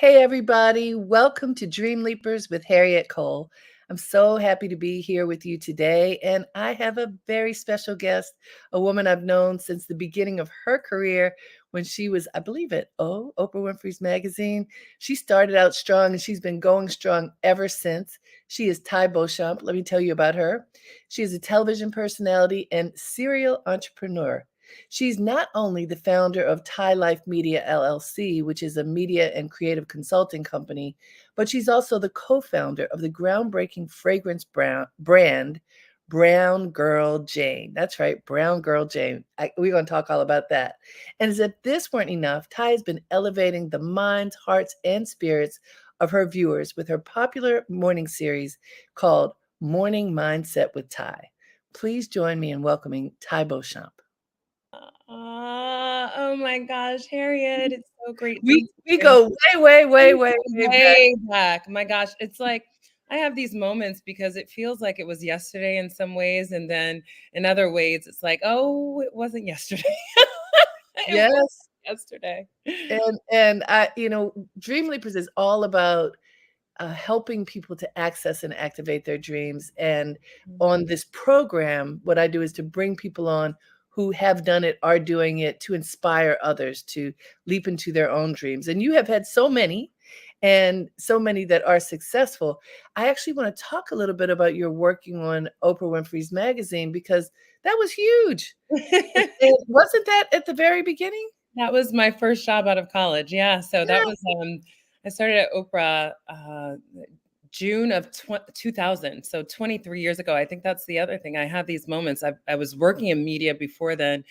Hey, everybody. Welcome to Dream Leapers with Harriette Cole. I'm so happy to be here with you today. And I have a very special guest, a woman I've known since the beginning of her career when she was, I believe it, Oprah Winfrey's magazine. She started out strong and she's been going strong ever since. She is Tai Beauchamp. Let me tell you about her. She is a television personality and serial entrepreneur. She's not only the founder of Tai Life Media LLC, which is a media and creative consulting company, but she's also the co-founder of the groundbreaking fragrance brand Brown Girl Jane. That's right, Brown Girl Jane. We're going to talk all about that. And as if this weren't enough, Tai has been elevating the minds, hearts, and spirits of her viewers with her popular morning series called Morning Mindset with Tai. Please join me in welcoming Tai Beauchamp. Oh my gosh, Harriette, it's so great We seeing we you. go way back. Way back. My gosh, it's like I have these moments because it feels like it was yesterday in some ways, and then in other ways, it's like, oh, it wasn't yesterday. It was Yes, yesterday. and Dream Leapers is all about, helping people to access and activate their dreams, and on this program, what I do is to bring people on who have done it, are doing it, to inspire others to leap into their own dreams, and you have had so many, and so many that are successful. I actually wanna talk a little bit about your working on Oprah Winfrey's magazine because that was huge. And wasn't that at the very beginning? That was my first job out of college. Yeah, so that Yeah. was I started at Oprah June of 2000, so 23 years ago. I think that's the other thing. I have these moments. I was working in media before then,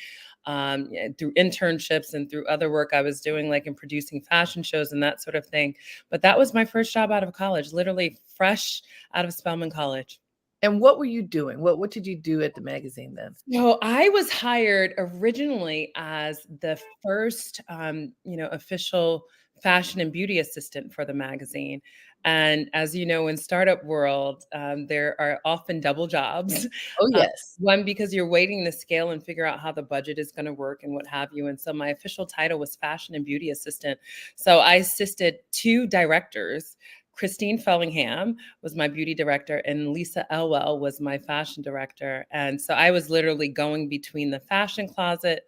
yeah, through internships and through other work I was doing, like in producing fashion shows and that sort of thing. But that was my first job out of college, literally fresh out of Spelman College. And what were you doing? What did you do at the magazine then? So I was hired originally as the first, official fashion and beauty assistant for the magazine. And as you know, in startup world, there are often double jobs. Oh, Uh, yes. One, because you're waiting to scale and figure out how the budget is going to work and what have you. And so my official title was fashion and beauty assistant. So I assisted two directors. Christine Fellingham was my beauty director, and Lisa Elwell was my fashion director. And so I was literally going between the fashion closet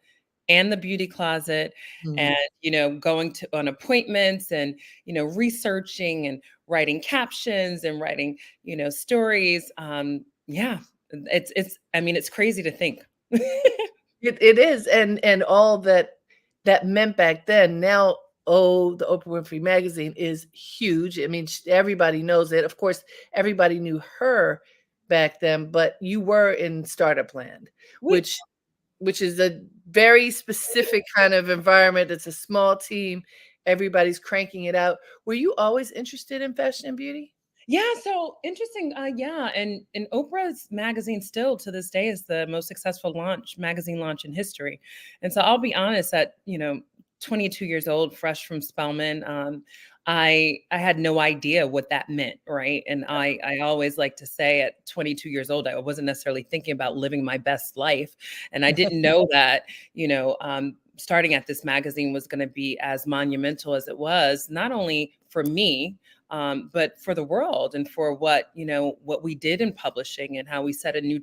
and the beauty closet, Mhm. and going to on appointments, and researching and writing captions and writing stories. Yeah, it's I mean, it's crazy to think. It is, and all that meant back then. Now, oh, the Oprah Winfrey Magazine is huge. I mean, sh everybody knows it. Of course, everybody knew her back then, but you were in startup land, we which is a very specific kind of environment. It's a small team. Everybody's cranking it out. Were you always interested in fashion and beauty? Yeah, so interesting. Yeah, and Oprah's magazine still to this day is the most successful magazine launch in history. And so I'll be honest, at 22 years old, fresh from Spelman, I had no idea what that meant, right? And I always like to say at 22 years old, I wasn't necessarily thinking about living my best life, and I didn't know that starting at this magazine was going to be as monumental as it was, not only for me, but for the world, and for what we did in publishing, and how we set a new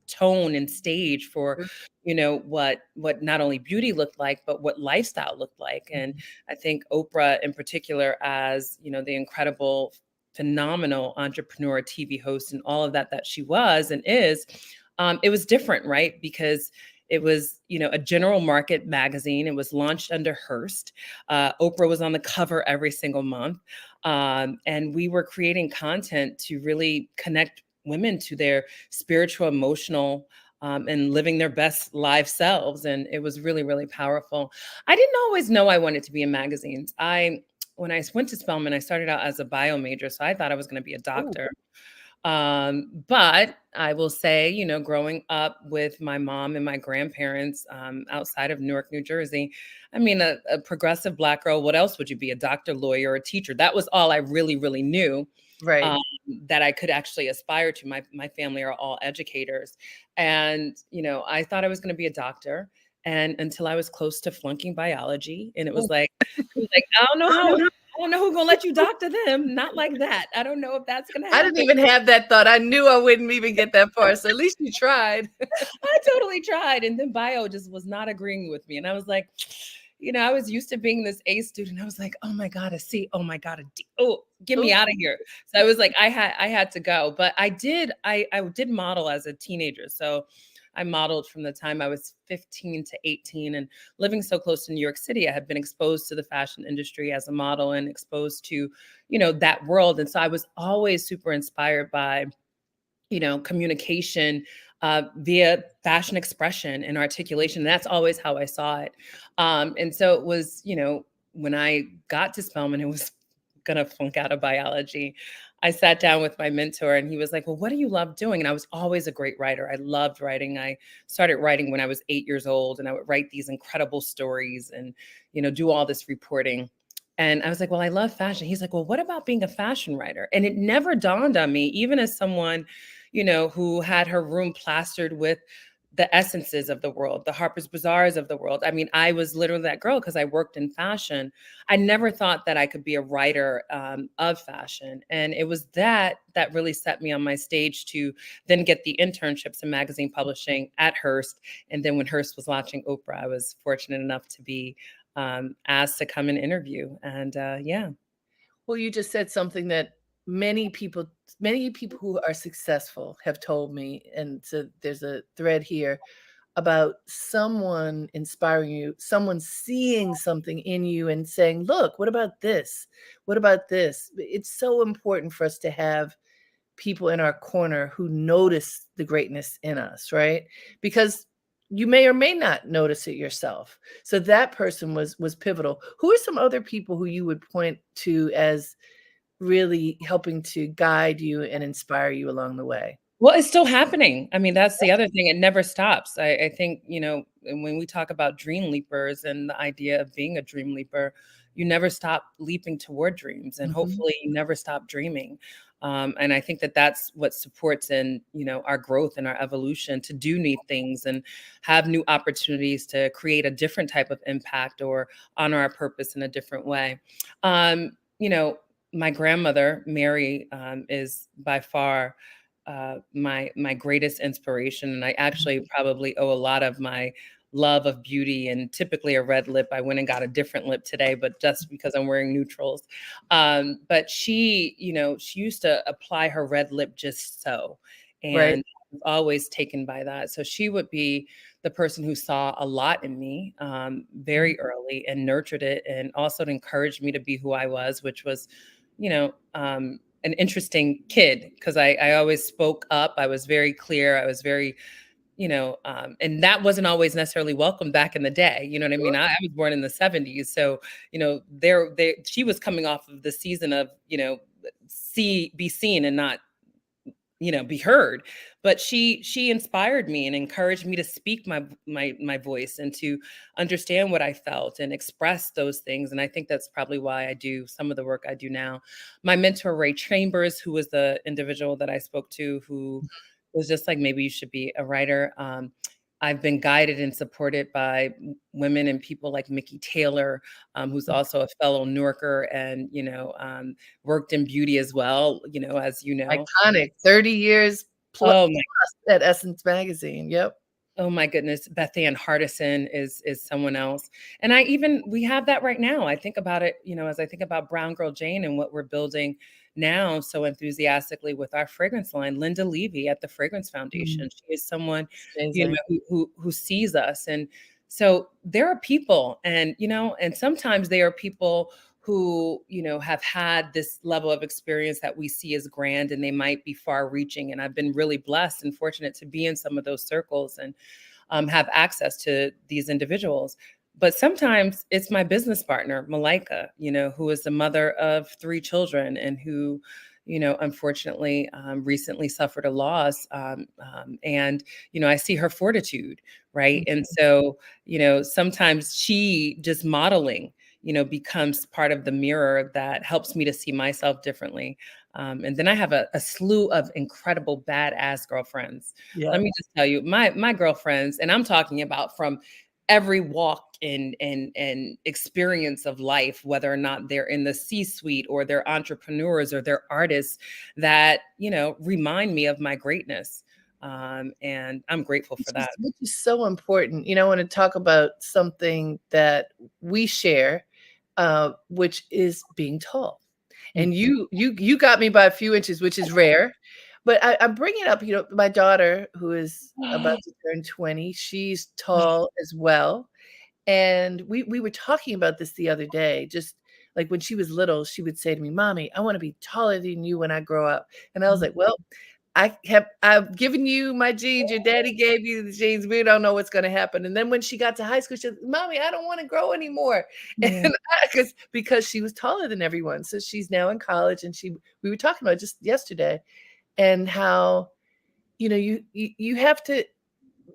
tone and stage for what not only beauty looked like, but what lifestyle looked like. And I think Oprah in particular, as the incredible, phenomenal entrepreneur, TV host, and all of that she was and is, it was different, right? Because it was, a general market magazine. It was launched under Hearst. Oprah was on the cover every single month. And we were creating content to really connect women to their spiritual, emotional, and living their best live selves. And it was really, really powerful. I didn't always know I wanted to be in magazines. When I went to Spelman, I started out as a bio major, so I thought I was going to be a Ooh. doctor. But I will say, growing up with my mom and my grandparents, outside of Newark, New Jersey, I mean, a progressive Black girl, what else would you be? A doctor, lawyer, a teacher? That was all I really, really knew, Right. um, that I could actually aspire to. My family are all educators. And, I thought I was going to be a doctor. And until I was close to flunking biology, and it was like, I don't know how. I don't know who's gonna let you doctor them. Not like that. I don't know if that's gonna I didn't happen. even have that thought. I knew I wouldn't even get that far. So at least you tried. I totally tried. And then bio just was not agreeing with me. And I was like, I was used to being this A student. I was like, oh my God, a C. Oh my God, a D. Oh, get me Ooh, out of here. So I was like, I had to go. But I did model as a teenager. So I modeled from the time I was 15 to 18, and living so close to New York City, I had been exposed to the fashion industry as a model and exposed to, that world. And so I was always super inspired by communication via fashion expression and articulation. That's always how I saw it. And so it was, when I got to Spelman and was going to flunk out of biology, I sat down with my mentor and he was like, well, what do you love doing? And I was always a great writer. I loved writing. I started writing when I was 8 years old, and I would write these incredible stories and, do all this reporting. And I was like, well, I love fashion. He's like, well, what about being a fashion writer? And it never dawned on me, even as someone, who had her room plastered with the essences of the world, the Harper's Bazaars of the world. I mean, I was literally that girl because I worked in fashion. I never thought that I could be a writer of fashion. And it was that really set me on my stage to then get the internships in magazine publishing at Hearst. And then when Hearst was launching Oprah, I was fortunate enough to be asked to come and interview. And yeah. well, you just said something that many people who are successful have told me, and so there's a thread here about someone inspiring you, someone seeing something in you and saying, "Look, what about this? What about this?" It's so important for us to have people in our corner who notice the greatness in us, right? Because you may or may not notice it yourself. So that person was pivotal. Who are some other people who you would point to as really helping to guide you and inspire you along the way? Well, it's still happening. I mean, that's the other thing. It never stops. I think, and when we talk about dream leapers and the idea of being a dream leaper, you never stop leaping toward dreams, and Mhm. hopefully you never stop dreaming. And I think that that's what supports in, our growth and our evolution to do new things and have new opportunities to create a different type of impact or honor our purpose in a different way. My grandmother, Mary, is by far my greatest inspiration, and I actually probably owe a lot of my love of beauty and typically a red lip. I went and got a different lip today, but just because I'm wearing neutrals. But she used to apply her red lip just so, Right. and I was always taken by that. So she would be the person who saw a lot in me Mhm. very early and nurtured it, and also encouraged me to be who I was, which was, an interesting kid because I always spoke up. I was very clear. I was very, and that wasn't always necessarily welcome back in the day. You know what I mean? Sure. I was born in the 70s. So, she was coming off of the season of, be seen and not be heard. But she inspired me and encouraged me to speak my voice and to understand what I felt and express those things. And I think that's probably why I do some of the work I do now. My mentor, Ray Chambers, who was the individual that I spoke to, who was just like, maybe you should be a writer. I've been guided and supported by women and people like Mickey Taylor, who's also a fellow Newarker and, worked in beauty as well, as you know. Iconic. 30 years plus Oh my at Essence Magazine. Yep. oh my goodness, Beth Ann Hardison is someone else. And we have that right now. I think about it, as I think about Brown Girl Jane and what we're building now so enthusiastically with our fragrance line. Linda Levy at the Fragrance Mm, Foundation. She is someone, it's amazing. who sees us. And so there are people, and sometimes they are people who, have had this level of experience that we see as grand, and they might be far reaching. And I've been really blessed and fortunate to be in some of those circles and have access to these individuals. But sometimes it's my business partner, Malika, who is the mother of 3 children and who, unfortunately, recently suffered a loss. And, I see her fortitude, right? Mm, And so, sometimes she just modeling, becomes part of the mirror that helps me to see myself differently. And then I have a slew of incredible badass girlfriends. Let yep. me just tell you, my girlfriends, and I'm talking about from every walk and experience of life, whether or not they're in the C-suite or they're entrepreneurs or they're artists that, remind me of my greatness. And I'm grateful for that. Which is so important. I want to talk about something that we share, which is being tall. And Mhm. you got me by a few inches, which is rare. But I'm bringing up, my daughter, who is about to turn 20, she's tall as well. And we were talking about this the other day. Just like when she was little, she would say to me, "Mommy, I want to be taller than you when I grow up." And I was like, "Well, I've given you my genes. Your daddy gave you the genes. We don't know what's going to happen." And then when she got to high school, she said, "Mommy, I don't want to grow anymore." Yeah. And because she was taller than everyone. So she's now in college, and we were talking about it just yesterday, and how you have to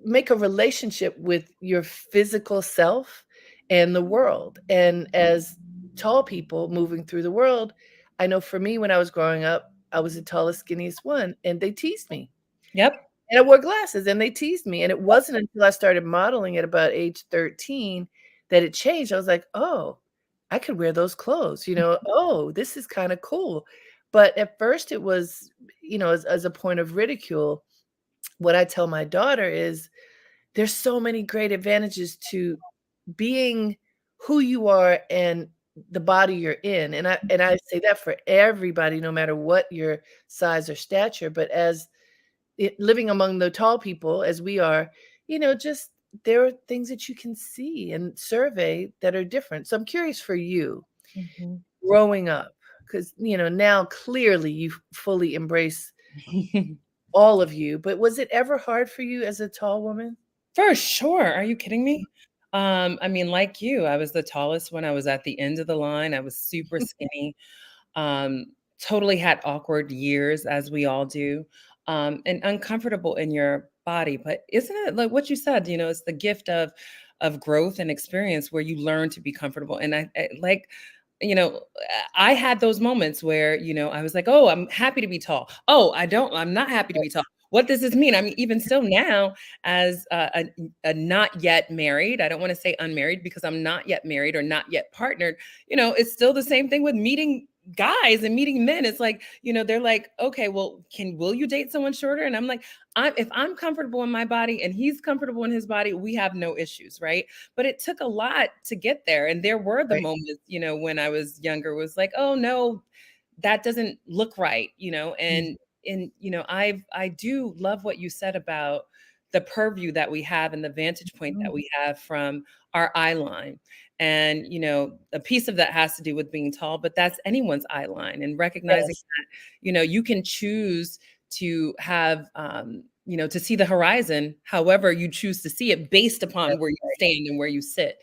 make a relationship with your physical self and the world. And as tall people moving through the world, I know for me, when I was growing up, I was the tallest, skinniest one, and they teased me. Yep. And I wore glasses, and they teased me. And it wasn't until I started modeling at about age 13 that it changed. I was like, oh, I could wear those clothes, oh, this is kind of cool. But at first it was, as a point of ridicule. What I tell my daughter is, there's so many great advantages to being who you are and the body you're in. And I say that for everybody, no matter what your size or stature. But as living among the tall people as we are, just there are things that you can see and survey that are different. So I'm curious for you, Mhm. growing up, because now clearly you fully embrace all of you. But was it ever hard for you as a tall woman? For sure. Are you kidding me? I mean, like you, I was the tallest when I was at the end of the line. I was super skinny. Um, Totally had awkward years, as we all do, and uncomfortable in your body. But isn't it like what you said? It's the gift of growth and experience where you learn to be comfortable. And I like, you know, I had those moments where I was like, oh, I'm happy to be tall. Oh, I'm not happy to be tall. What does this mean? I mean, even still now, as a not yet married, I don't want to say unmarried because I'm not yet married or not yet partnered. It's still the same thing with meeting guys and meeting men. It's like, they're like, okay, well, will you date someone shorter? And I'm like, if I'm comfortable in my body and he's comfortable in his body, we have no issues, right? But it took a lot to get there. And there were the Right. moments, when I was younger, was like, oh no, that doesn't look right, Mm. and I do love what you said about the purview that we have and the vantage point that Mm. we have from our eye line. And a piece of that has to do with being tall, but that's anyone's eye line, and recognizing Yes. that you can choose to have to see the horizon however you choose to see it based upon That's where you right. stand and where you sit.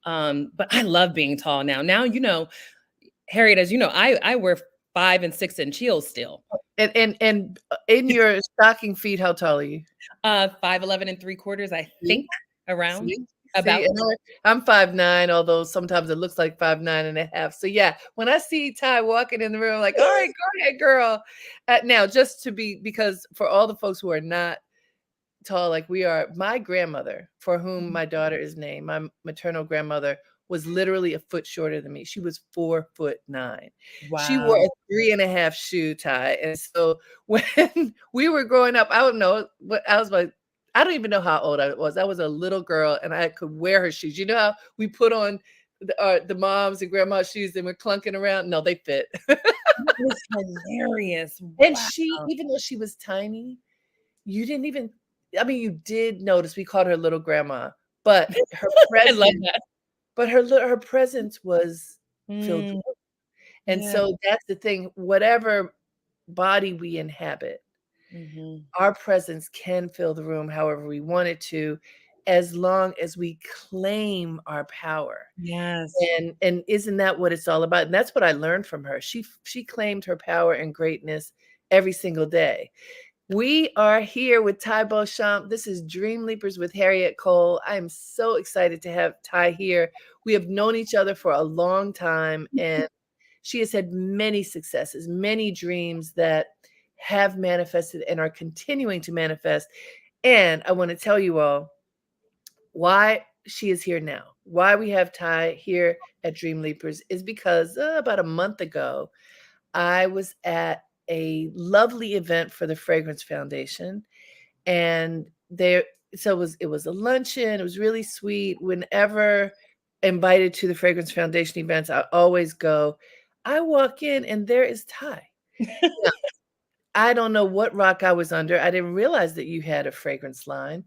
But I love being tall now. Harriet, as you know, I wear 5 and 6 inch heels still. And in your stocking feet, how tall are you? 5'11 3/4, I See? think, around See, about. and I'm 5'9", although sometimes it looks like 5'9.5". So, yeah, when I see Ty walking in the room, I'm like, "All right, go ahead, girl." Now just because for all the folks who are not tall like we are, my grandmother, for whom my daughter is named, my maternal grandmother, was literally a foot shorter than me. She was 4'9". She wore Wow. a 3.5 shoe tie, and so when we were growing up, I don't know what I was like, I don't even know how old I was. I was a little girl, and I could wear her shoes. You know how we put on the moms and grandma's shoes and we're clunking around? No, they fit. That is hilarious. And Wow. even though she was tiny, you didn't even, I mean, you did notice we called her little grandma, but her I love presence that. her presence was filled. Mm, And yeah. so that's the thing, whatever body we inhabit, Mhm. our presence can fill the room however we want it to, as long as we claim our power. Yes. And isn't that what it's all about? And that's what I learned from her. She claimed her power and greatness every single day. We are here with Tai Beauchamp. This is Dream Leapers with Harriette Cole. I am so excited to have Tai here. We have known each other for a long time, and she has had many successes, many dreams that have manifested and are continuing to manifest. And I want to tell you all why. she is here now. Why we have Tai here at Dream Leapers is because about a month ago, I was at a lovely event for the Fragrance Foundation, and there so it was a luncheon. It was really sweet. Whenever invited to the Fragrance Foundation events, I always go. I walk in and there is Tai. Now, I don't know what rock I was under. I didn't realize that you had a fragrance line.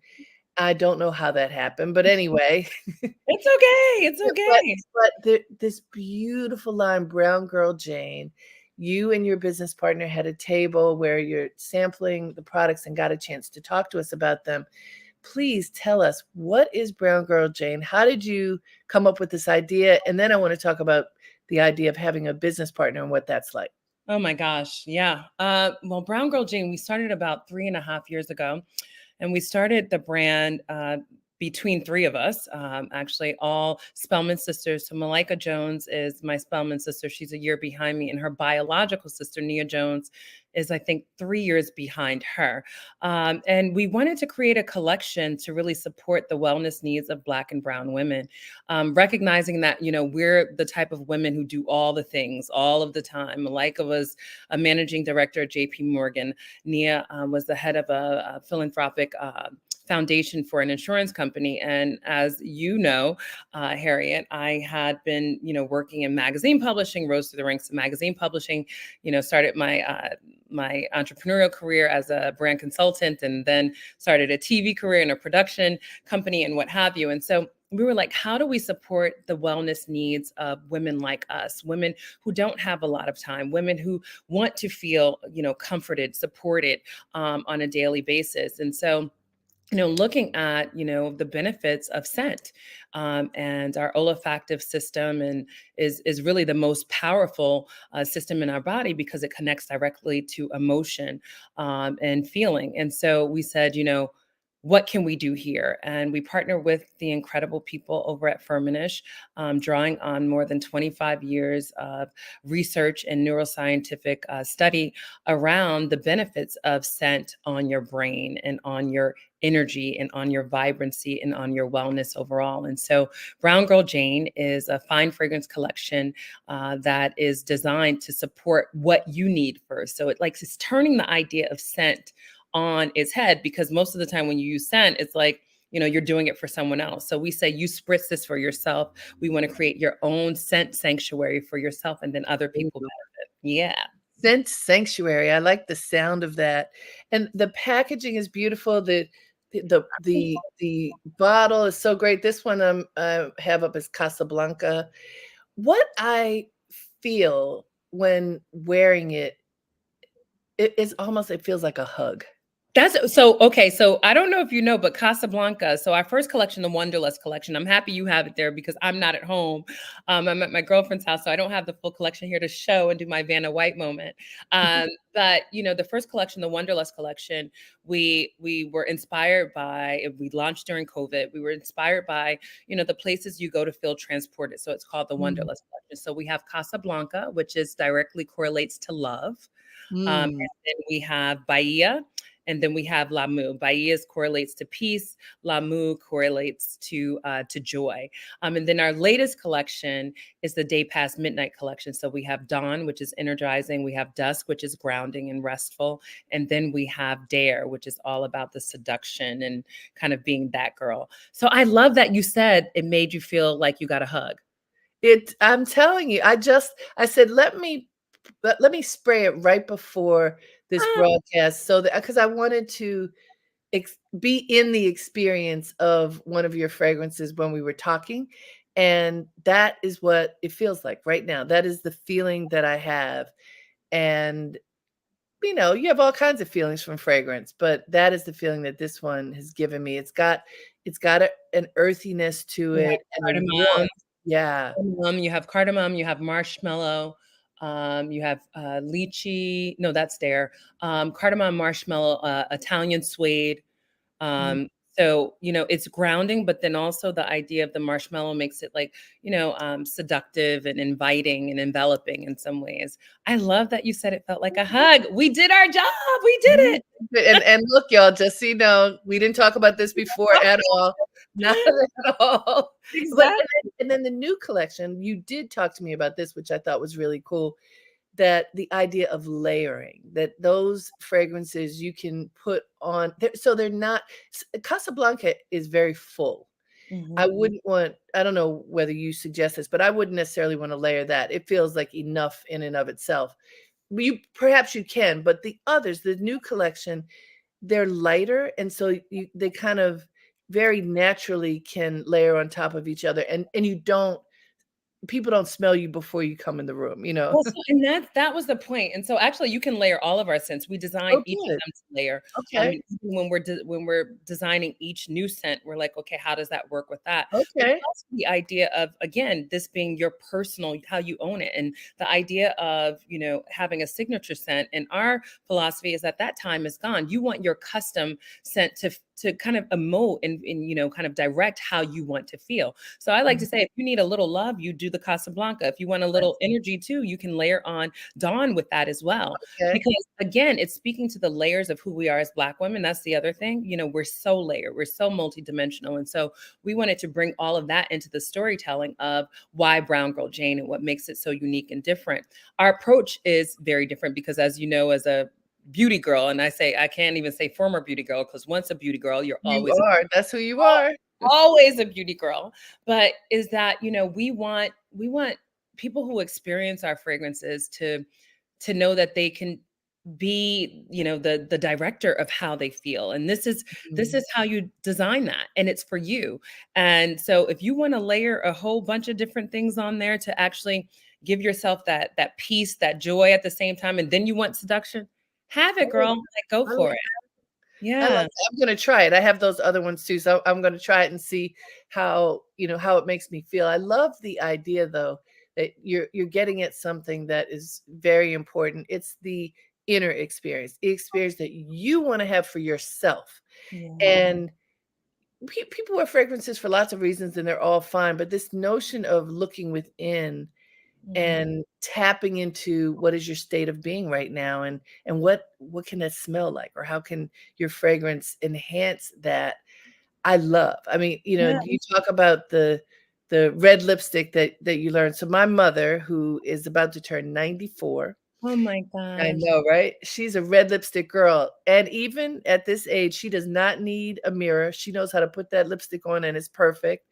I don't know how that happened, but anyway, It's okay. It's yeah, but okay. this beautiful line, Brown Girl Jane, you and your business partner had a table where you're sampling the products and got a chance to talk to us about them. Please tell us, what is Brown Girl Jane? How did you come up with this idea? And then I want to talk about the idea of having a business partner and what that's like. Oh my gosh. Yeah. Well, Brown Girl Jane, we started about 3.5 years ago. And we started the brand between three of us, actually, all Spellman sisters. So Malika Jones is my Spellman sister. She's a year behind me. And her biological sister, Nia Jones, is, I think, 3 years behind her. And we wanted to create a collection to really support the wellness needs of Black and Brown women, recognizing that, we're the type of women who do all the things all of the time. Malika was a managing director at JP Morgan. Nia was the head of a philanthropic foundation for an insurance company. And as you know, Harriette, I had been, working in magazine publishing, rose through the ranks of magazine publishing, started my entrepreneurial career as a brand consultant, and then started a TV career in a production company and what have you. And so we were like, how do we support the wellness needs of women like us, women who don't have a lot of time, women who want to feel, comforted, supported on a daily basis. And so, looking at, the benefits of scent, and our olfactive system, and is really the most powerful system in our body because it connects directly to emotion and feeling. And so we said, what can we do here? And we partner with the incredible people over at Firmenich, drawing on more than 25 years of research and neuroscientific study around the benefits of scent on your brain and on your energy and on your vibrancy and on your wellness overall. And so Brown Girl Jane is a fine fragrance collection that is designed to support what you need first. So it's turning the idea of scent on its head, because most of the time when you use scent, it's like, you're doing it for someone else. So we say you spritz this for yourself. We want to create your own scent sanctuary for yourself, and then other people benefit. Yeah. Scent sanctuary. I like the sound of that. And the packaging is beautiful. The bottle is so great. This one I have up is Casablanca. What I feel when wearing it, it feels like a hug. That's so okay. So I don't know if you know, but Casablanca. So our first collection, the Wanderlust collection. I'm happy you have it there because I'm not at home. I'm at my girlfriend's house, so I don't have the full collection here to show and do my Vanna White moment. But the first collection, the Wanderlust collection, we were inspired by. We launched during COVID. We were inspired by the places you go to feel transported. So it's called the Mm. Wanderlust collection. So we have Casablanca, which is directly correlates to love. And Mm. then we have Bahia. And then we have L'amour. Bahia correlates to peace. L'amour correlates to joy. And then our latest collection is the Day Past Midnight collection. So we have Dawn, which is energizing. We have Dusk, which is grounding and restful. And then we have Dare, which is all about the seduction and kind of being that girl. So I love that you said it made you feel like you got a hug. I'm telling you, I said, let me spray it right before this Ah, broadcast so that because I wanted to be in the experience of one of your fragrances when we were talking. And that is what it feels like right now. That is the feeling that I have. And, you have all kinds of feelings from fragrance, but that is the feeling that this one has given me. It's got an earthiness to you have it and a cardamom. warmth. Yeah. You have cardamom, you have marshmallow, you have lychee. No, that's there. Cardamom, marshmallow, Italian suede. Mm. So, it's grounding, but then also the idea of the marshmallow makes it like, seductive and inviting and enveloping in some ways. I love that you said it felt like a hug. We did our job. We did Mhm. it. And look, y'all, just so you know, we didn't talk about this before at all. Not at all. But Exactly. and then the new collection, you did talk to me about this, which I thought was really cool, that the idea of layering, that those fragrances you can put on there, so they're not Casablanca is very full. I Mhm. wouldn't want I don't know whether you suggest this, but I wouldn't necessarily want to layer that. It feels like enough in and of itself. You perhaps you can, but the others, the new collection, they're lighter, and so they kind of very naturally can layer on top of each other, and you don't people don't smell you before you come in the room, you know? Well, so and that was the point, and so actually you can layer all of our scents. We design Oh, each of good. them to layer. Okay. Even when we're designing each new scent, we're like, "Okay, how does that work with that?" But it's Okay. also the idea of, again, this being your personal how you own it, and the idea of, having a signature scent, and our philosophy is that time is gone. You want your custom scent to kind of emote and, kind of direct how you want to feel. So I like to Mhm. say, if you need a little love, you do the Casablanca. If you want a little Nice. energy too, you can layer on Dawn with that as well. Okay. Because again, it's speaking to the layers of who we are as Black women. That's the other thing. We're so layered, we're so multidimensional. And so we wanted to bring all of that into the storytelling of why Brown Girl Jane and what makes it so unique and different. Our approach is very different because, as you know, as a beauty girl, and I can't even say former beauty girl, because once a beauty girl, you're You always are. That's who you are. always a beauty girl. But is that, we want people who experience our fragrances to know that they can be, the director of how they feel. And this Mhm. is how you design that, and it's for you. And so if you want to layer a whole bunch of different things on there to actually give yourself that peace, that joy at the same time, and then you want seduction, have I it, like girl. Like, go I like for it. I like Yeah. that. I'm gonna try it. I have those other ones too, so I'm gonna try it and see how, how it makes me feel. I love the idea though that you're getting at something that is very important. It's the inner experience, the experience that you want to have for yourself. Yeah. And people wear fragrances for lots of reasons and they're all fine, but this notion of looking within Mhm. and tapping into what is your state of being right now, and what can that smell like, or how can your fragrance enhance that. I love, I mean, Yeah. you talk about the red lipstick that you learned. So my mother, who is about to turn 94, Oh my I gosh. know, right? She's a red lipstick girl, and even at this age, she does not need a mirror. She knows how to put that lipstick on, and it's perfect.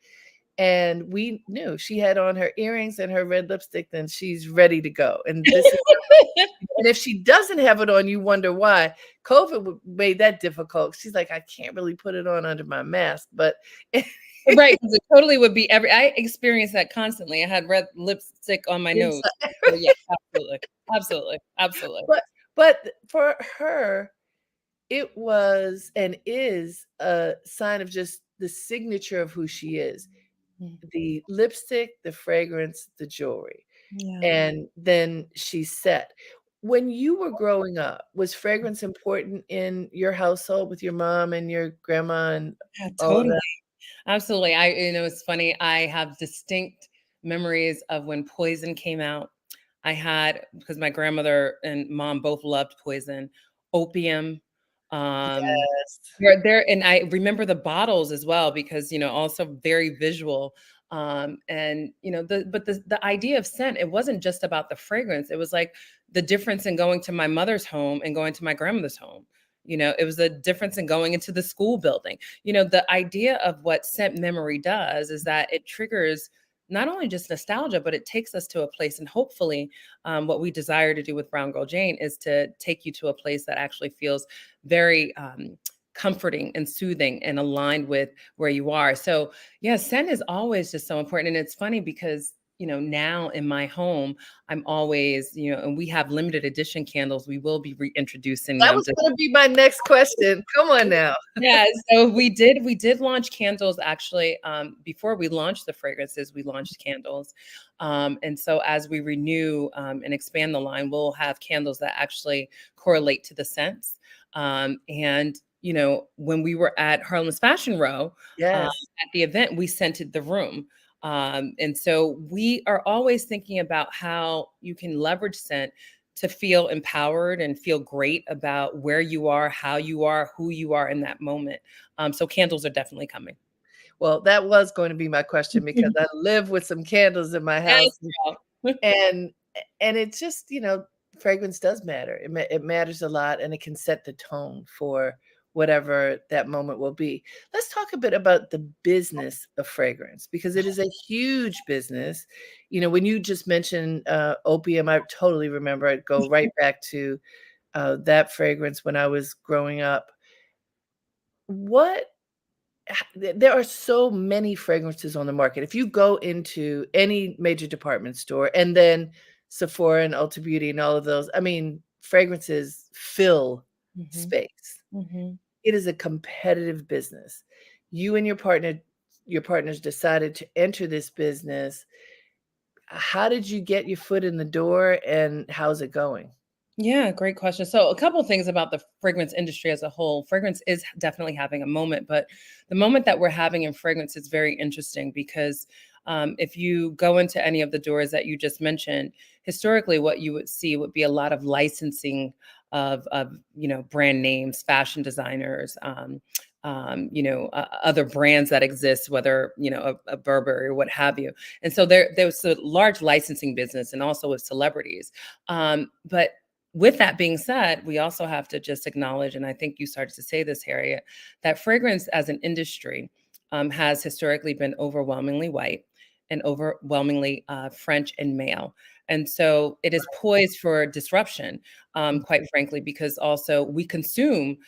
And we knew she had on her earrings and her red lipstick, then she's ready to go. And this is and if she doesn't have it on, you wonder why. COVID made that difficult. She's like, I can't really put it on under my mask, but Right, 'cause it totally would be I experience that constantly. I had red lipstick on my nose. inside. So, yeah, absolutely. Absolutely, absolutely. But for her, it was and is a sign of just the signature of who she is. Mm, The lipstick, the fragrance, the jewelry, yeah. and then she's set. When you were growing up, was fragrance important in your household with your mom and your grandma and Yeah, all of totally. that? Absolutely. It's funny. I have distinct memories of when Poison came out. I had, because my grandmother and mom both loved Poison, Opium. Um, Yes. and I remember the bottles as well because, also very visual. And the idea of scent, it wasn't just about the fragrance. It was like the difference in going to my mother's home and going to my grandmother's home. It was a difference in going into the school building. The idea of what scent memory does is that it triggers not only just nostalgia, but it takes us to a place. And hopefully, what we desire to do with Brown Girl Jane is to take you to a place that actually feels very comforting and soothing and aligned with where you are. So, yeah, scent is always just so important. And it's funny because, now in my home, I'm always, and we have limited edition candles. We will be reintroducing That them was to. gonna be my next question. Come on now. Yeah, so we did launch candles actually. Before we launched the fragrances, we launched candles. And so as we renew and expand the line, we'll have candles that actually correlate to the scents. And when we were at Harlem's Fashion Row, Yes. at the event, we scented the room. And so we are always thinking about how you can leverage scent to feel empowered and feel great about where you are, how you are, who you are in that moment. So candles are definitely coming. Well, that was going to be my question because I live with some candles in my Yes, house, girl. and it's just, fragrance does matter. It matters a lot, and it can set the tone for whatever that moment will be. Let's talk a bit about the business of fragrance because it is a huge business. When you just mentioned, opium, I totally remember it go right back to, that fragrance when I was growing up. What there are so many fragrances on the market. If you go into any major department store and then Sephora and Ulta Beauty and all of those, I mean, fragrances fill Mhm, space. mhm. It is a competitive business. You and your partners decided to enter this business. How did you get your foot in the door and how's it going? Yeah, great question. So, a couple things about the fragrance industry as a whole. Fragrance is definitely having a moment, but the moment that we're having in fragrance is very interesting because if you go into any of the doors that you just mentioned, historically, what you would see would be a lot of licensing of brand names, fashion designers. Other brands that exist, whether a Burberry or what have you, and so there was a large licensing business, and also with celebrities. But with that being said, we also have to just acknowledge, and I think you started to say this, Harriet, that fragrance as an industry has historically been overwhelmingly white and overwhelmingly French and male. And so it is poised for disruption, quite frankly, because also we consume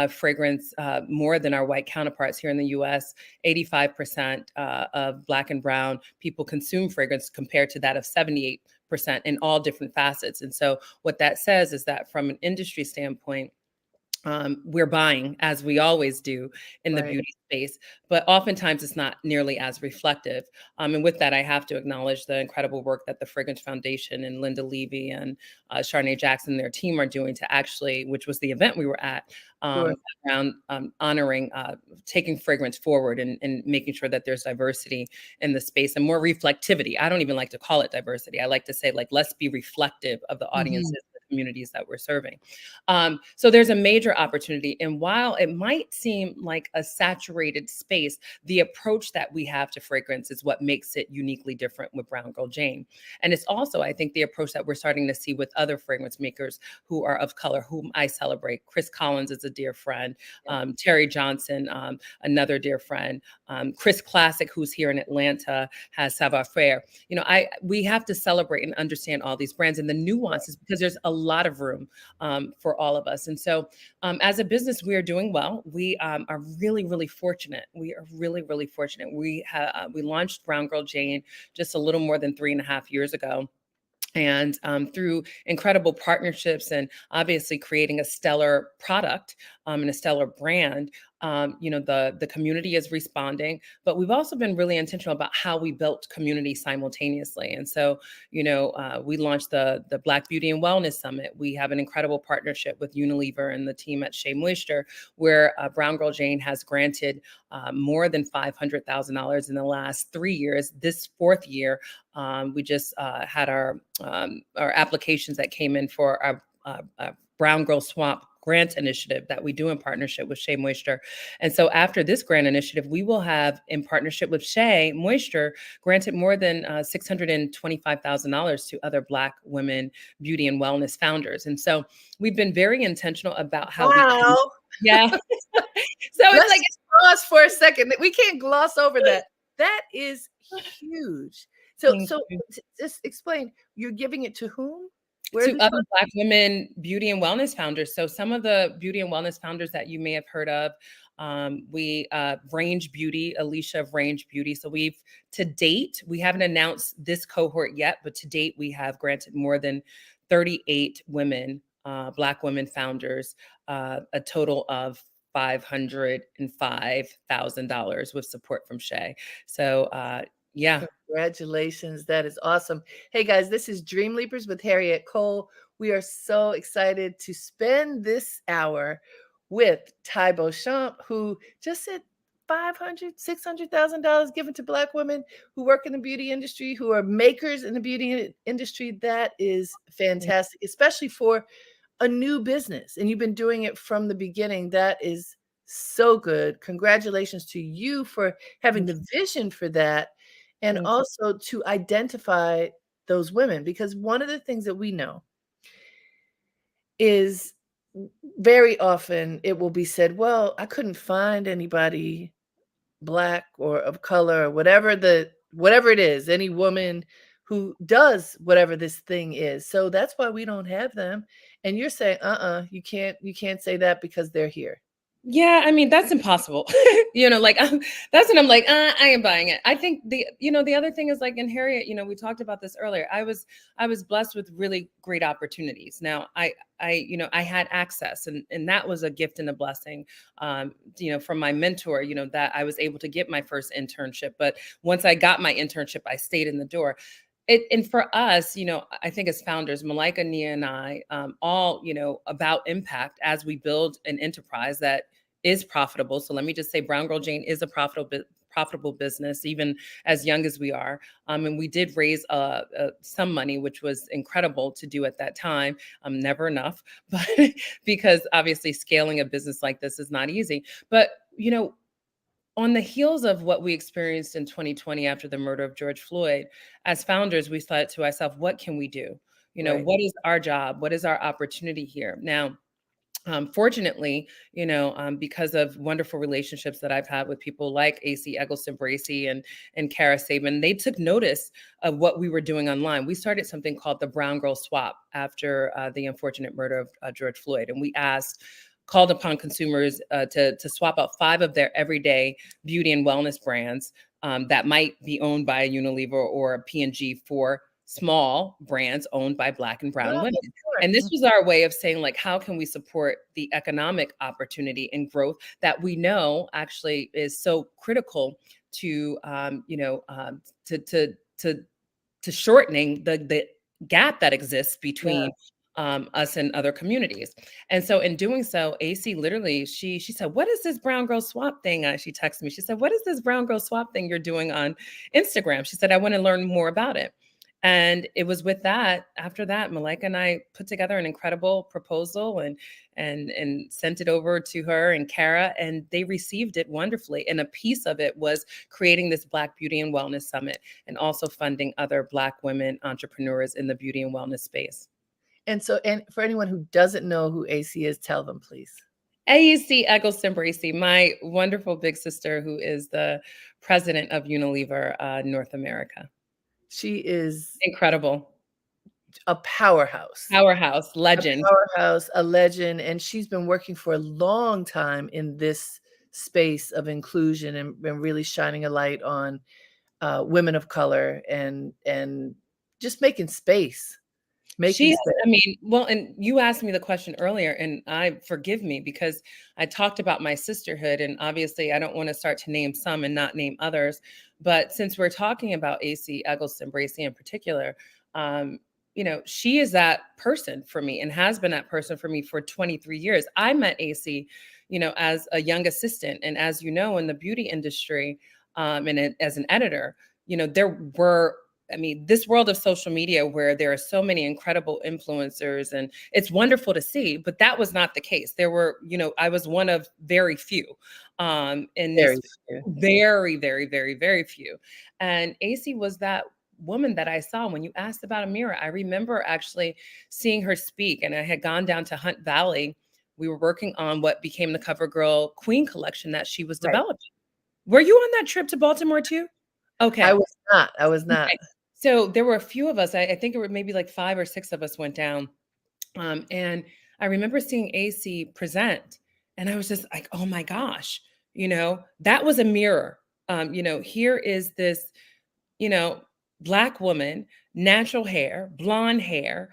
fragrance more than our white counterparts here in the US. 85% of Black and Brown people consume fragrance compared to that of 78% in all different facets. And so what that says is that from an industry standpoint, we're buying as we always do in the Right. beauty space, but oftentimes it's not nearly as reflective. And with that, I have to acknowledge the incredible work that the Fragrance Foundation and Linda Levy and Charnay Jackson and their team are doing to actually, which was the event we were at, Sure. around honoring, taking fragrance forward and making sure that there's diversity in the space and more reflectivity. I don't even like to call it diversity. I like to say, like, let's be reflective of the audiences, Mhm. the communities that we're serving. So there's a major opportunity. And while it might seem like a saturated space, the approach that we have to fragrance is what makes it uniquely different with Brown Girl Jane. And it's also, I think, the approach that we're starting to see with other fragrance makers who are of color, whom I celebrate. Chris Collins is a dear friend. Yeah. Terry Johnson, another dear friend. Chris Classic, who's here in Atlanta, has Savoir Faire. We have to celebrate and understand all these brands and the nuances because there's a lot of room for all of us. And so, as a business, we are doing well. We are really, really fortunate. We are really, really fortunate. We launched Brown Girl Jane just a little more than 3.5 years ago. And through incredible partnerships and obviously creating a stellar product and a stellar brand, the community is responding. But we've also been really intentional about how we built community simultaneously. And so, we launched the Black Beauty and Wellness Summit. We have an incredible partnership with Unilever and the team at Shea Moisture, where Brown Girl Jane has granted more than $500,000 in the last 3 years. This fourth year, we just had our applications that came in for our Brown Girl Swamp grant initiative that we do in partnership with Shea Moisture. And so after this grant initiative, we will have, in partnership with Shea Moisture, granted more than $625,000 to other Black women beauty and wellness founders. And so we've been very intentional about how we can, Wow. yeah. So it's Let's like, just pause for a second. We can't gloss over that. That is huge. So thank so you. just explain, you're giving it to whom? Where To this other one? Black women beauty and wellness founders. So some of the beauty and wellness founders that you may have heard of, we Range Beauty, Alicia of Range Beauty. So to date, we haven't announced this cohort yet, but to date, we have granted more than 38 women, Black women founders, a total of $505,000 with support from Shea. So yeah. Congratulations. That is awesome. Hey guys, this is Dream Leapers with Harriette Cole. We are so excited to spend this hour with Tai Beauchamp, who just said 500, $600,000 given to Black women who work in the beauty industry, who are makers in the beauty industry. That is fantastic, especially for a new business. And you've been doing it from the beginning. That is so good. Congratulations to you for having the vision for that, and also to identify those women. Because one of the things that we know is very often it will be said, well, I couldn't find anybody Black or of color or whatever it is, any woman who does whatever this thing is. So that's why we don't have them. And you're saying, you can't say that because they're here. Yeah, I mean, that's impossible. Like that's when I'm like, I ain't buying it. I think the other thing is like in Harriet, we talked about this earlier. I was blessed with really great opportunities. Now I had access, and that was a gift and a blessing, from my mentor, that I was able to get my first internship. But once I got my internship, I stayed in the door. And for us, I think as founders, Malika, Nia, and I, all, about impact as we build an enterprise that is profitable. So let me just say, Brown Girl Jane is a profitable business, even as young as we are. And we did raise some money, which was incredible to do at that time. Never enough, but because obviously scaling a business like this is not easy. But on the heels of what we experienced in 2020 after the murder of George Floyd, as founders, we thought to ourselves, what can we do? Right. What is our job? What is our opportunity here? Now, fortunately, because of wonderful relationships that I've had with people like AC Eggleston Bracey and Kara Sabin, they took notice of what we were doing online. We started something called the Brown Girl Swap after the unfortunate murder of George Floyd, and we called upon consumers to swap out 5 of their everyday beauty and wellness brands that might be owned by a Unilever or a P&G for small brands owned by Black and brown Well, women. sure. And this was our way of saying, like, how can we support the economic opportunity and growth that we know actually is so critical to, to shortening the gap that exists Yeah. between us and other communities. And so in doing so, AC literally, she said, what is this brown girl swap thing? She texted me. She said, what is this brown girl swap thing you're doing on Instagram? She said, I want to learn more about it. And it was with that, after that, Malika and I put together an incredible proposal and sent it over to her and Kara, and they received it wonderfully. And a piece of it was creating this Black Beauty and Wellness Summit and also funding other Black women entrepreneurs in the beauty and wellness space. And for anyone who doesn't know who AC is, tell them, please. AC Eggleston Bracey, my wonderful big sister, who is the president of Unilever North America. She is incredible. A powerhouse. Powerhouse, legend. A powerhouse, a legend. And she's been working for a long time in this space of inclusion and really shining a light on women of color and just making space. And you asked me the question earlier, and forgive me because I talked about my sisterhood, and obviously I don't want to start to name some and not name others. But since we're talking about AC Eggleston Bracey in particular, she is that person for me and has been that person for me for 23 years. I met AC, as a young assistant, and as you know, in the beauty industry, and as an editor, there were this world of social media where there are so many incredible influencers, and it's wonderful to see, but that was not the case. There were, I was one of very few, in this very, very, very, very few. And AC was that woman that I saw. When you asked about Amira, I remember actually seeing her speak, and I had gone down to Hunt Valley. We were working on what became the CoverGirl Queen collection that she was developing. Were you on that trip to Baltimore too? Okay. I was not. Okay. So there were a few of us. I think it were maybe like 5 or 6 of us went down. And I remember seeing AC present, and I was just like, oh my gosh, that was a mirror. Here is this, Black woman, natural hair, blonde hair,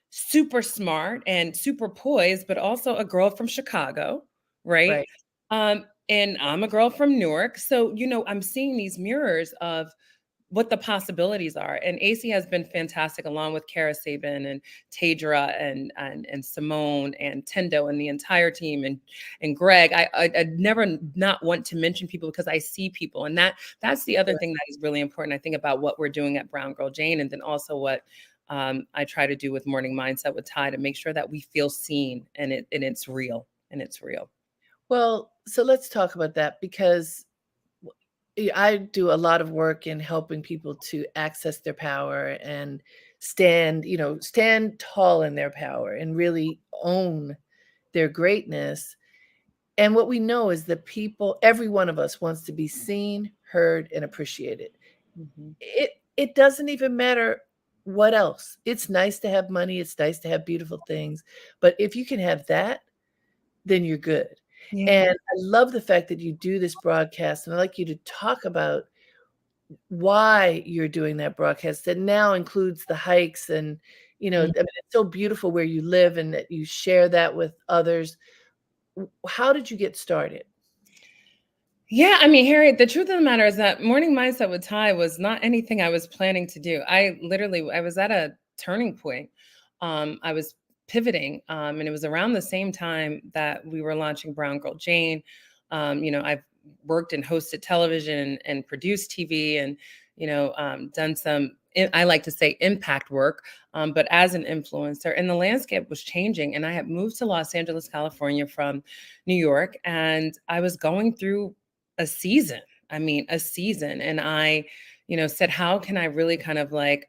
super smart and super poised, but also a girl from Chicago, right? And I'm a girl from Newark. So, I'm seeing these mirrors of what the possibilities are. And AC has been fantastic, along with Kara Sabin and Tadra and Simone and Tendo and the entire team and Greg. I never not want to mention people because I see people, and that's the other thing that is really important. I think about what we're doing at Brown Girl Jane, and then also what I try to do with Morning Mindset with Tai, to make sure that we feel seen and it's real, and it's real. Well, so let's talk about that, because I do a lot of work in helping people to access their power and stand tall in their power and really own their greatness. And what we know is that every one of us wants to be seen, heard, and appreciated. Mhm. It doesn't even matter what else. It's nice to have money, it's nice to have beautiful things, but if you can have that, then you're good. Yeah. And I love the fact that you do this broadcast, and I'd like you to talk about why you're doing that broadcast that now includes the hikes and, I mean, it's so beautiful where you live and that you share that with others. How did you get started? Yeah, I mean, Harriet, the truth of the matter is that Morning Mindset with Tai was not anything I was planning to do. I was at a turning point. I was pivoting, and it was around the same time that we were launching Brown Girl Jane. I've worked and hosted television and produced TV, and done some, I like to say, impact work, but as an influencer. And the landscape was changing, and I had moved to Los Angeles, California from New York, and I was going through a season. I mean, a season. And I, said, how can I really kind of like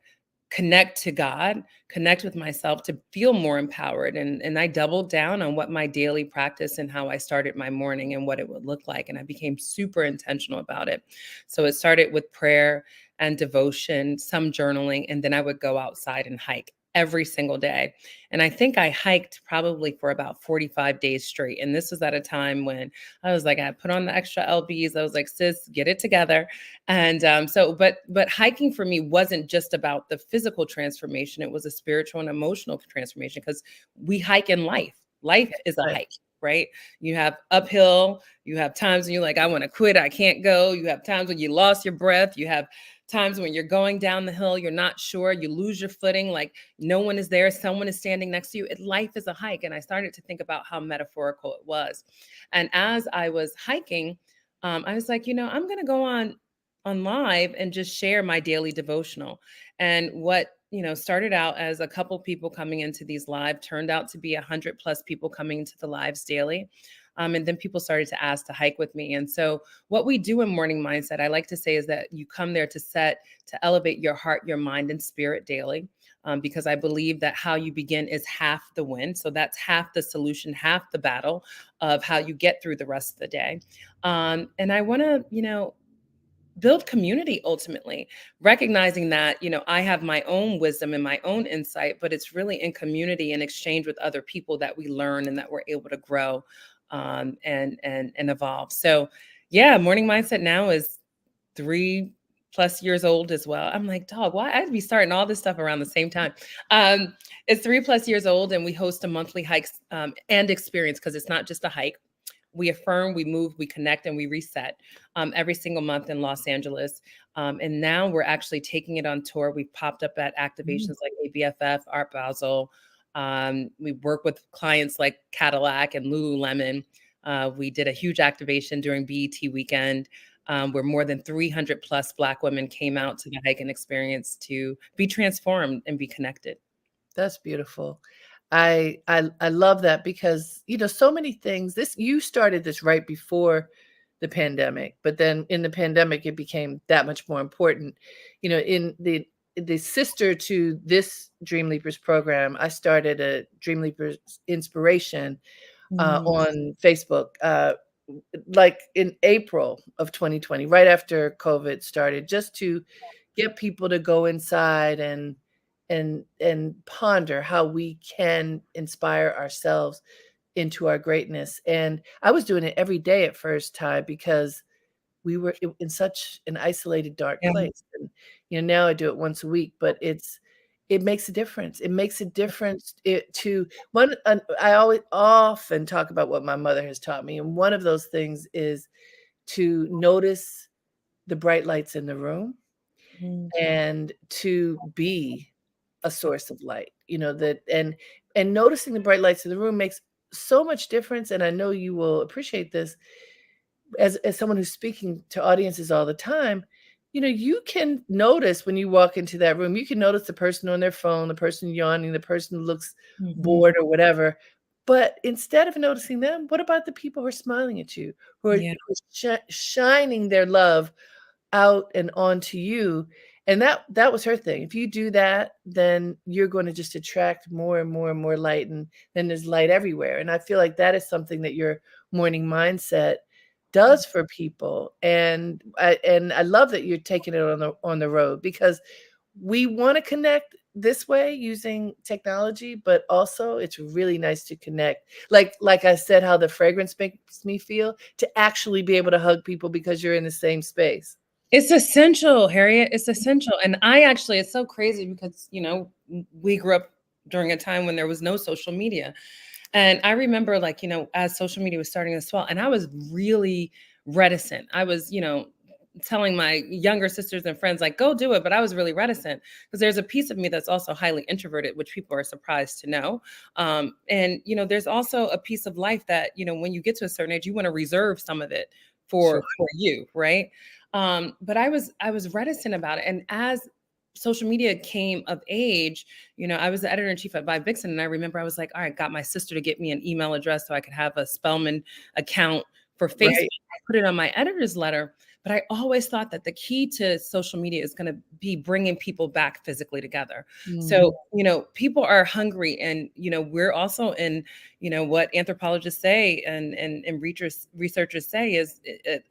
connect to God, connect with myself to feel more empowered? And I doubled down on what my daily practice and how I started my morning and what it would look like. And I became super intentional about it. So it started with prayer and devotion, some journaling, and then I would go outside and hike every single day. And I think I hiked probably for about 45 days straight. And this was at a time when I was like, I put on the extra LBs. I was like, sis, get it together. And but hiking for me wasn't just about the physical transformation. It was a spiritual and emotional transformation, because we hike in life. Life is a Right. hike, right? You have uphill, you have times when you're like, I want to quit, I can't go. You have times when you lost your breath. You have times when you're going down the hill, you're not sure, you lose your footing, like no one is there, someone is standing next to you. Life is a hike. And I started to think about how metaphorical it was. And as I was hiking, I was like, I'm going to go on live and just share my daily devotional. And what started out as a couple people coming into these live turned out to be 100+ people coming into the lives daily. And then people started to ask to hike with me. And so what we do in Morning Mindset, I like to say, is that you come there to elevate your heart, your mind, and spirit daily. Because I believe that how you begin is half the win. So that's half the solution, half the battle of how you get through the rest of the day. And I want to, build community, ultimately recognizing that I have my own wisdom and my own insight, but it's really in community and exchange with other people that we learn and that we're able to grow, and evolve. So yeah, Morning Mindset now is 3+ years old as well. I'm like, dog, why I'd be starting all this stuff around the same time. It's 3+ years old, and we host a monthly hikes and experience, because it's not just a hike. We affirm, we move, we connect, and we reset every single month in Los Angeles. And now we're actually taking it on tour. We've popped up at activations like ABFF, Art Basel. We work with clients like Cadillac and Lululemon. We did a huge activation during BET weekend, where more than 300+ Black women came out to the hike and experience to be transformed and be connected. That's beautiful. I love that, because so many things. You started this right before the pandemic, but then in the pandemic it became that much more important. In the sister to this Dream Leapers program, I started a Dream Leapers inspiration on Facebook, like in April of 2020, right after COVID started, just to get people to go inside and ponder how we can inspire ourselves into our greatness. And I was doing it every day at first, Ty, because we were in such an isolated, dark Yeah. place. And now I do it once a week, but it makes a difference. It makes a difference to one. I always often talk about what my mother has taught me, and one of those things is to notice the bright lights in the room, Mm. and to be a source of light, that and noticing the bright lights in the room makes so much difference. And I know you will appreciate this as someone who's speaking to audiences all the time. You can notice when you walk into that room, you can notice the person on their phone, the person yawning, the person who looks Mhm. bored or whatever. But instead of noticing them, what about the people who are smiling at you, Yeah. who are shining their love out and onto you? And that was her thing. If you do that, then you're going to just attract more and more and more light, and then there's light everywhere. And I feel like that is something that your morning mindset does for people. And I love that you're taking it on the road, because we want to connect this way using technology, but also it's really nice to connect. Like I said, how the fragrance makes me feel, to actually be able to hug people because you're in the same space. It's essential, Harriet. It's essential. And it's so crazy because, we grew up during a time when there was no social media. And I remember, like, as social media was starting to swell, and I was really reticent. I was, telling my younger sisters and friends, like, go do it. But I was really reticent because there's a piece of me that's also highly introverted, which people are surprised to know. And, there's also a piece of life that, when you get to a certain age, you want to reserve some of it Sure. for you, right? But I was reticent about it. And as social media came of age, I was the editor in chief at Vibe Vixen, and I remember I was like, all right, got my sister to get me an email address so I could have a Spellman account for Facebook. Right. I put it on my editor's letter, but I always thought that the key to social media is going to be bringing people back physically together. So, Mhm. people are hungry, and we're also in, what anthropologists say and researchers say is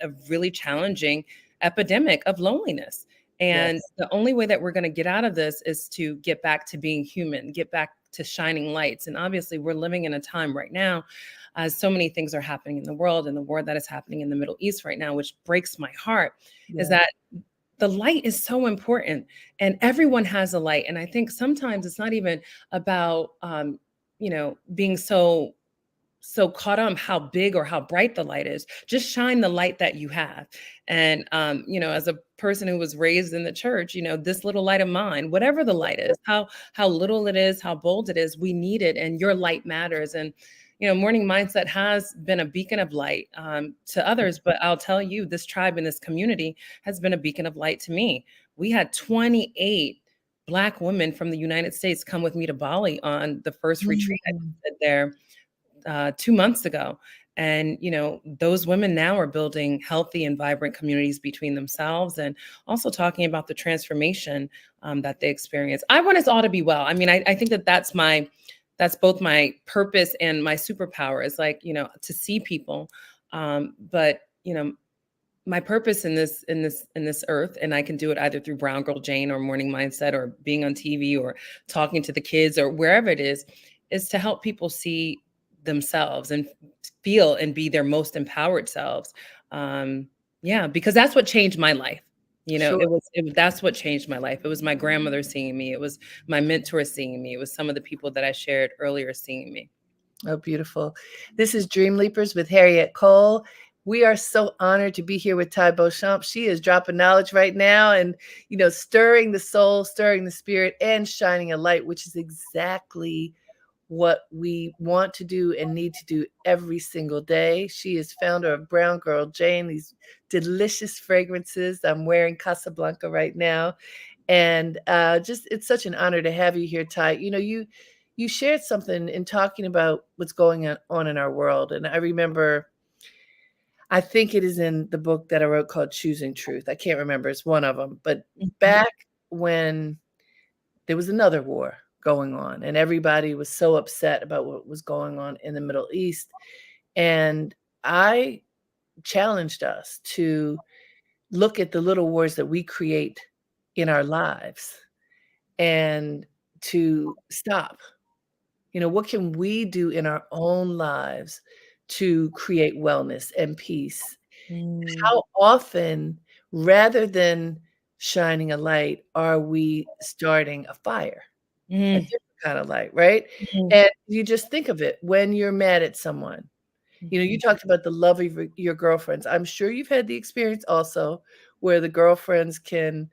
a really challenging epidemic of loneliness. And Yes. the only way that we're going to get out of this is to get back to being human, get back to shining lights. And obviously, we're living in a time right now, as so many things are happening in the world, and the war that is happening in the Middle East right now, which breaks my heart, is Yeah. that the light is so important, and everyone has a light. And I think sometimes it's not even about, being so caught on how big or how bright the light is. Just shine the light that you have. And as a person who was raised in the church, this little light of mine, whatever the light is, how little it is, how bold it is, we need it, and your light matters. And morning mindset has been a beacon of light, to others, but I'll tell you, this tribe and this community has been a beacon of light to me. We had 28 Black women from the United States come with me to Bali on the first retreat I Mhm. did there 2 months ago. And, those women now are building healthy and vibrant communities between themselves, and also talking about the transformation that they experience. I want us all to be well. I mean, I think that that's both my purpose and my superpower, is like, to see people. But, my purpose in this earth, and I can do it either through Brown Girl Jane or Morning Mindset or being on TV or talking to the kids or wherever it is to help people see themselves and feel and be their most empowered selves. Yeah, because that's what changed my life. Sure. That's what changed my life. It was my grandmother seeing me. It was my mentor seeing me. It was some of the people that I shared earlier seeing me. Oh, beautiful. This is Dream Leapers with Harriette Cole. We are so honored to be here with Tai Beauchamp. She is dropping knowledge right now and, stirring the soul, stirring the spirit, and shining a light, which is exactly what we want to do and need to do every single day. She is founder of Brown Girl Jane, these delicious fragrances. I'm wearing Casablanca right now. And just it's such an honor to have you here, Ty. You shared something in talking about what's going on in our world. And I remember, I think it is in the book that I wrote called Choosing Truth. I can't remember. It's one of them. But Mhm. back when there was another war going on, and everybody was so upset about what was going on in the Middle East. And I challenged us to look at the little wars that we create in our lives and to stop. What can we do in our own lives to create wellness and peace? Mm, How often, rather than shining a light, are we starting a fire? A mm, different kind of light, right? mhm, And you just think of it when you're mad at someone. You mhm. talked about the love of your girlfriends. I'm sure you've had the experience also where the girlfriends can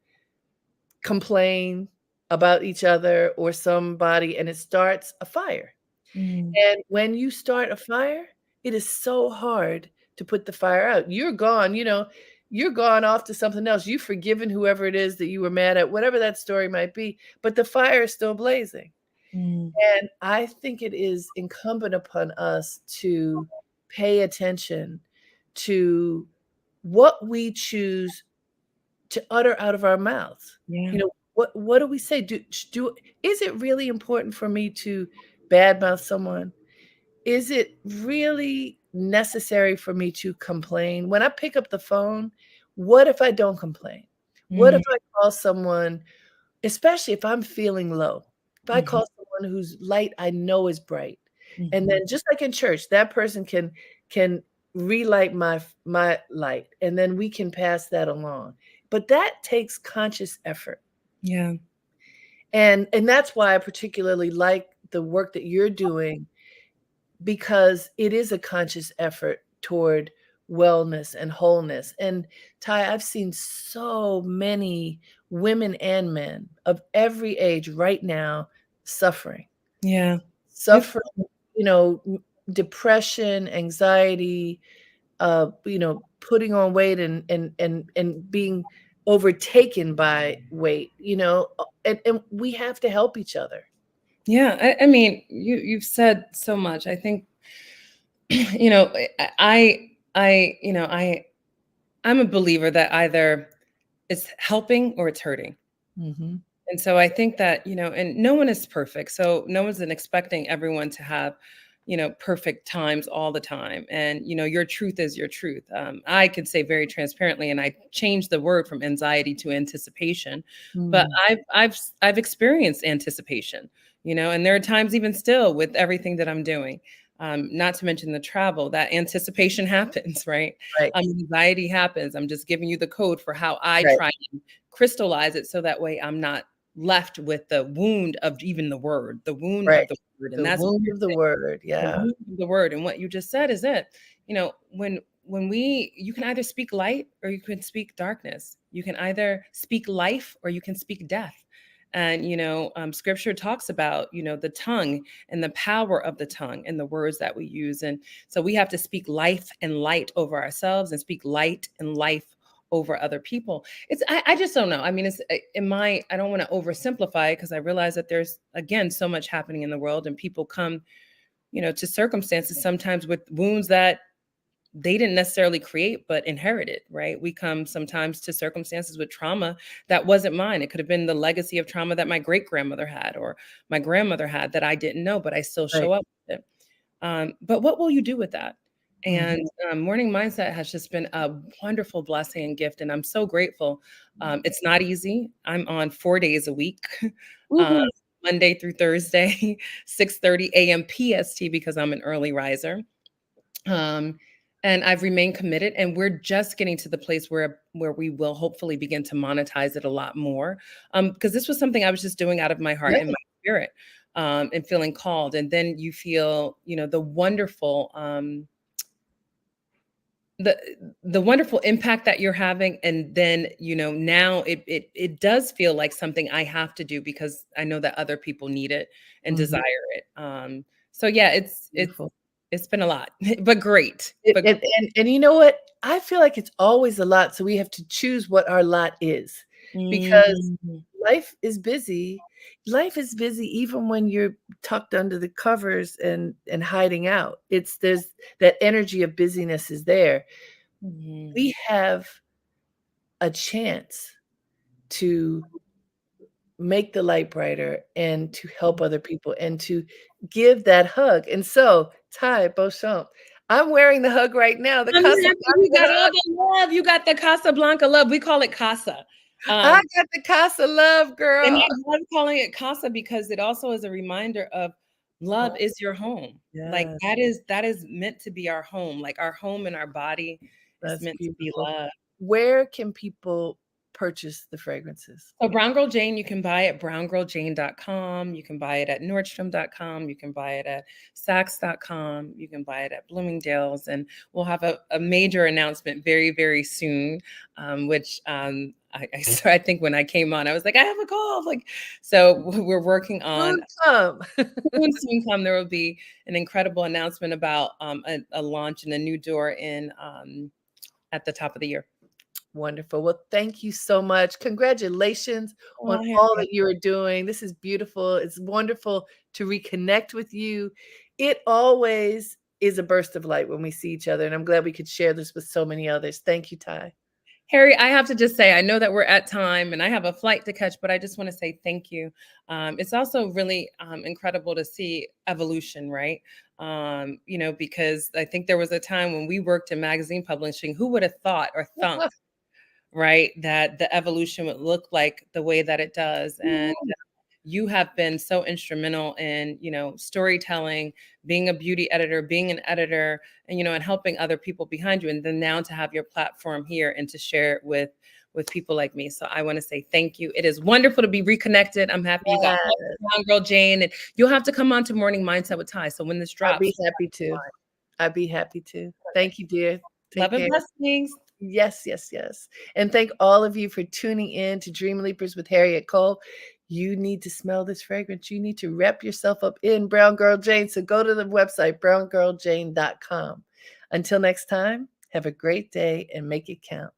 complain about each other or somebody, and it starts a fire. Mm, And when you start a fire, it is so hard to put the fire out. You're gone, you're gone off to something else. You've forgiven whoever it is that you were mad at, whatever that story might be, but the fire is still blazing. mm, And I think it is incumbent upon us to pay attention to what we choose to utter out of our mouths. yeah, What do we say? Is it really important for me to badmouth someone? Is it really necessary for me to complain? When I pick up the phone, what if I don't complain? What mm, if I call someone, especially if I'm feeling low? If I mhm, call someone whose light I know is bright, and mhm. then just like in church, that person can relight my light, and then we can pass that along. But that takes conscious effort. Yeah, And that's why I particularly like the work that you're doing, because it is a conscious effort toward wellness and wholeness. And Ty, I've seen so many women and men of every age right now suffering, yeah. It's suffering, you know, depression, anxiety, putting on weight and being overtaken by weight, and we have to help each other. yeah. I mean, you've said so much. I think, you know, I'm a believer that either it's helping or it's hurting. Mhm. And so I think that, and no one is perfect. So no one's expecting everyone to have, perfect times all the time. And, your truth is your truth. I can say very transparently, and I changed the word from anxiety to anticipation. But Mm. I've experienced anticipation, and there are times even still with everything that I'm doing. Not to mention the travel, that anticipation happens, right? Right, Anxiety happens. I'm just giving you the code for how I right, try and crystallize it so that way I'm not left with the wound of even the word, the wound right. of the word, and The that's wound of the word, the yeah. wound of the word, and what you just said is it. When you can either speak light or you can speak darkness. You can either speak life or you can speak death. And scripture talks about the tongue and the power of the tongue and the words that we use, and so we have to speak life and light over ourselves and speak light and life over other people. I just don't know. I mean, I don't want to oversimplify it because I realize that there's again so much happening in the world, and people come, to circumstances sometimes with wounds that they didn't necessarily create but inherited, right? We come sometimes to circumstances with trauma that wasn't mine. It could have been the legacy of trauma that my great grandmother had or my grandmother had that I didn't know, but I still Right. show up with it. But what will you do with that? And Mhm. Morning Mindset has just been a wonderful blessing and gift, and I'm so grateful. It's not easy. I'm on 4 days a week, uh, Woohoo. Monday through Thursday, 6:30 a.m. PST because I'm an early riser. Um, and I've remained committed, and we're just getting to the place where we will hopefully begin to monetize it a lot more. Because this was something I was just doing out of my heart Yeah. and my spirit, and feeling called. And then you feel, the the wonderful impact that you're having, and then now it does feel like something I have to do because I know that other people need it and Mhm. desire it. So yeah, Beautiful. it's been a lot, but great, It but and you know what? I feel like it's always a lot, so we have to choose what our lot is, because mm, life is busy. Life is busy even when you're tucked under the covers and hiding out. There's that energy of busyness is there. mhm, We have a chance to make the light brighter and to help other people and to give that hug. And so, Tai Beauchamp, I'm wearing the hug right now, the I'm Casablanca happy you got all hug. the love. You got the Casablanca love. We call it Casa. I Um, got the Casa love, and girl. I love calling it Casa because it also is a reminder of love Oh, is your home. Like yes, that is meant to be our home. Like our home and our body is that's meant to be beautiful. love. Where can people purchase the fragrances? So Brown Girl Jane, you can buy at browngirljane.com. You can buy it at Nordstrom.com. You can buy it at Saks.com. You can buy it at Bloomingdale's. And we'll have a major announcement very, very soon, which I think when I came on, I was like, I have a call. Like, so we're working on Soon come. soon come. There will be an incredible announcement about a launch and a new door in at the top of the year. Wonderful. Well, thank you so much. Congratulations on Oh, all Harriet. that you are doing. This is beautiful. It's wonderful to reconnect with you. It always is a burst of light when we see each other, and I'm glad we could share this with so many others. Thank you, Tai. Harry, I have to just say, I know that we're at time and I have a flight to catch, but I just want to say thank you. It's also really incredible to see evolution, right? Because I think there was a time when we worked in magazine publishing, who would have thought or thunk, right, that the evolution would look like the way that it does. And you have been so instrumental in, storytelling, being a beauty editor, being an editor, and helping other people behind you. And then now to have your platform here and to share it with people like me. So I want to say thank you. It is wonderful to be reconnected. I'm happy you got Yes, Brown Girl Jane, and you'll have to come on to Morning Mindset with Ty. So when this I'd drops, be happy to. I'd be happy to. Thank you, dear. love Take and care. blessings. Yes, yes, yes. And thank all of you for tuning in to Dream Leapers with Harriette Cole. You need to smell this fragrance. You need to wrap yourself up in Brown Girl Jane. So go to the website, browngirljane.com. Until next time, have a great day and make it count.